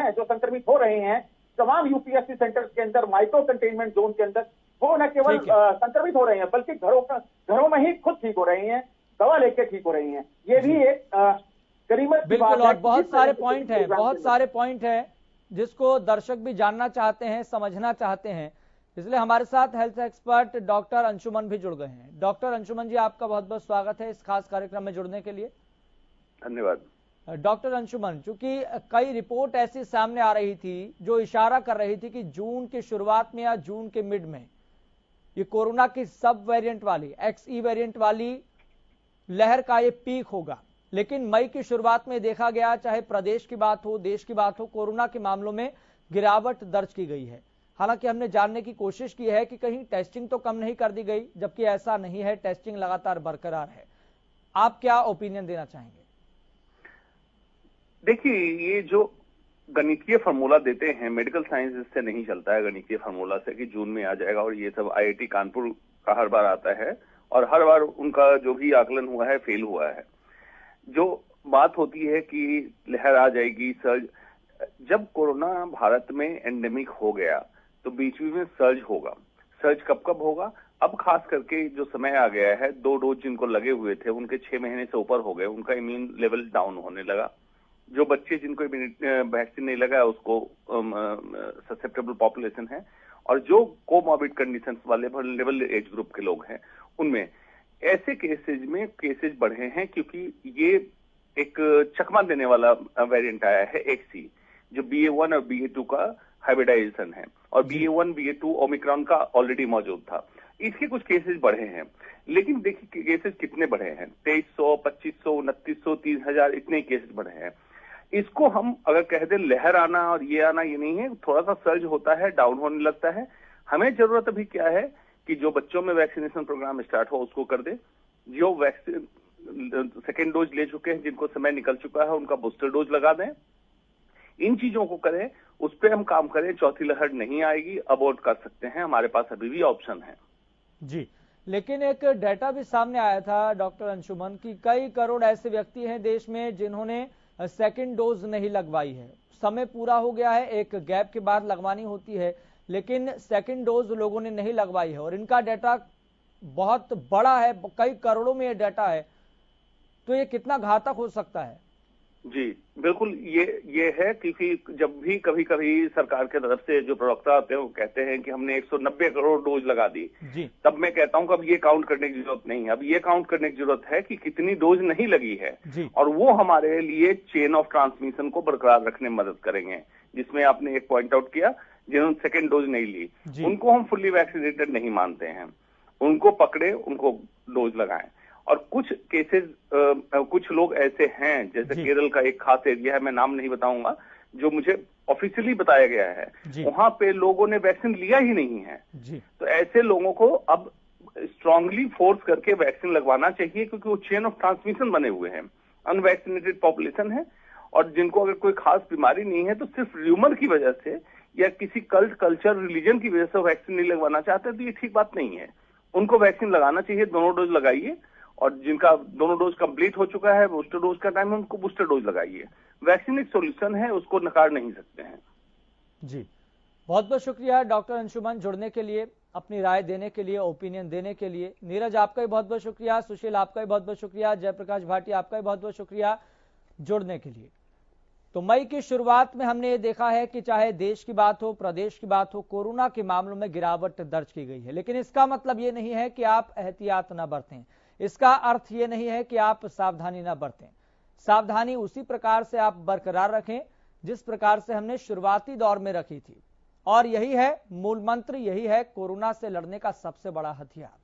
हैं जो संक्रमित हो रहे हैं तमाम यूपीएससी सेंटर्स के अंदर, माइक्रो कंटेनमेंट जोन के अंदर, वो न केवल संक्रमित हो रहे हैं बल्कि घरों में ही खुद ठीक हो रहे हैं, दवा लेके ठीक हो रही हैं। ये भी एक गनीमत की बात है। और बहुत सारे पॉइंट हैं जिसको दर्शक भी जानना चाहते हैं, समझना चाहते हैं, इसलिए हमारे साथ हेल्थ एक्सपर्ट डॉक्टर अंशुमन भी जुड़ गए हैं। डॉक्टर अंशुमन जी, आपका बहुत बहुत स्वागत है इस खास कार्यक्रम में जुड़ने के लिए। धन्यवाद। डॉक्टर अंशुमन, चूंकि कई रिपोर्ट ऐसी सामने आ रही थी जो इशारा कर रही थी कि जून की शुरुआत में या जून के मिड में ये कोरोना की सब वेरिएंट वाली XE वेरिएंट वाली लहर का ये पीक होगा, लेकिन मई की शुरुआत में देखा गया, चाहे प्रदेश की बात हो, देश की बात हो, कोरोना के मामलों में गिरावट दर्ज की गई है। हालांकि हमने जानने की कोशिश की है कि कहीं टेस्टिंग तो कम नहीं कर दी गई, जबकि ऐसा नहीं है, टेस्टिंग लगातार बरकरार है। आप क्या ओपिनियन देना चाहेंगे? देखिए, ये जो गणितीय फार्मूला देते हैं, मेडिकल साइंस इससे नहीं चलता है गणितीय फार्मूला से कि जून में आ जाएगा, और ये सब IIT कानपुर का हर बार आता है और हर बार उनका जो भी आकलन हुआ है फेल हुआ है। जो बात होती है कि लहर आ जाएगी, सर्ज, जब कोरोना भारत में एंडेमिक हो गया तो बीच में सर्ज होगा। सर्ज कब कब होगा? अब खास करके जो समय आ गया है, 2 डोज जिनको लगे हुए थे उनके 6 महीने से ऊपर हो गए, उनका इम्यून लेवल डाउन होने लगा। जो बच्चे जिनको वैक्सीन नहीं लगा उसको ससेप्टेबल पॉपुलेशन है, और जो कोमॉर्बिड कंडीशंस वाले वल्नरेबल एज ग्रुप के लोग हैं उनमें ऐसे केसेज बढ़े हैं, क्योंकि ये एक चकमा देने वाला वेरिएंट आया है XE, जो BA.1 और BA.2 का हाइब्रिडाइजेशन है, और BA.1 BA.2 ओमिक्रॉन का ऑलरेडी मौजूद था। इसके कुछ केसेस बढ़े हैं, लेकिन देखिए केसेस कितने बढ़े हैं, 2300, 2500, 2900, 3000, इतने केसेस बढ़े हैं। इसको हम अगर कह दें लहर आना और ये आना, ये नहीं है, थोड़ा सा सर्ज होता है, डाउन होने लगता है। हमें जरूरत अभी क्या है कि जो बच्चों में वैक्सीनेशन प्रोग्राम स्टार्ट हो उसको कर दे, जो वैक्सीन सेकेंड डोज ले चुके हैं, जिनको समय निकल चुका है, उनका बूस्टर डोज लगा दें। इन चीजों को करें, उस पर हम काम करें। चौथी लहर नहीं आएगी, अबॉर्ट कर सकते हैं, हमारे पास अभी भी ऑप्शन है जी। लेकिन एक डाटा भी सामने आया था डॉक्टर अंशुमन की कई करोड़ ऐसे व्यक्ति हैं देश में जिन्होंने सेकंड डोज नहीं लगवाई है। समय पूरा हो गया है, एक गैप के बाद लगवानी होती है, लेकिन सेकंड डोज लोगों ने नहीं लगवाई है और इनका डाटा बहुत बड़ा है, कई करोड़ों में ये डाटा है। तो ये कितना घातक हो सकता है? जी बिल्कुल, ये है, क्योंकि जब भी कभी कभी सरकार की तरफ से जो प्रवक्ता आते हैं वो कहते हैं कि हमने 190 करोड़ डोज लगा दी, तब मैं कहता हूं कि अब ये काउंट करने की जरूरत नहीं है। अब ये काउंट करने की जरूरत है कि कितनी डोज नहीं लगी है, और वो हमारे लिए चेन ऑफ ट्रांसमिशन को बरकरार रखने में मदद करेंगे। जिसमें आपने एक पॉइंट आउट किया, जिन्होंने सेकेंड डोज नहीं ली उनको हम फुल्ली वैक्सीनेटेड नहीं मानते हैं, उनको पकड़े, उनको डोज लगाएं। और कुछ केसेस, कुछ लोग ऐसे हैं, जैसे केरल का एक खास एरिया है, मैं नाम नहीं बताऊंगा, जो मुझे ऑफिशियली बताया गया है, वहां पे लोगों ने वैक्सीन लिया ही नहीं है। तो ऐसे लोगों को अब स्ट्रांगली फोर्स करके वैक्सीन लगवाना चाहिए, क्योंकि वो चेन ऑफ ट्रांसमिशन बने हुए हैं, अनवैक्सीनेटेड पॉपुलेशन है, और जिनको अगर कोई खास बीमारी नहीं है तो सिर्फ र्यूमर की वजह से या किसी कल्ट, कल्चर, रिलीजन की वजह से वैक्सीन नहीं लगवाना चाहते, तो ये ठीक बात नहीं है। उनको वैक्सीन लगाना चाहिए, दोनों डोज लगाइए, और जिनका दोनों डोज कंप्लीट हो चुका है, बूस्टर डोज का टाइम है, उनको बूस्टर डोज लगाइए। वैक्सीन एक सॉल्यूशन है, उसको नकार नहीं सकते हैं। जी, बहुत बहुत शुक्रिया डॉक्टर अंशुमन जुड़ने के लिए, अपनी राय देने के लिए, ओपिनियन देने के लिए। नीरज आपका भी बहुत बहुत शुक्रिया, सुशील आपका भी बहुत बहुत शुक्रिया, जयप्रकाश भाटिया आपका भी बहुत बहुत शुक्रिया जुड़ने के लिए। तो मई की शुरुआत में हमने ये देखा है कि चाहे देश की बात हो, प्रदेश की बात हो, कोरोना के मामलों में गिरावट दर्ज की गई है, लेकिन इसका मतलब ये नहीं है कि आप एहतियात न बरतें। इसका अर्थ ये नहीं है कि आप सावधानी न बरतें। सावधानी उसी प्रकार से आप बरकरार रखें जिस प्रकार से हमने शुरुआती दौर में रखी थी, और यही है मूल मंत्र, यही है कोरोना से लड़ने का सबसे बड़ा हथियार।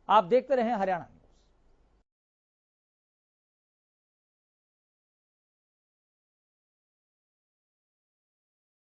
आप देखते रहें हरियाणा।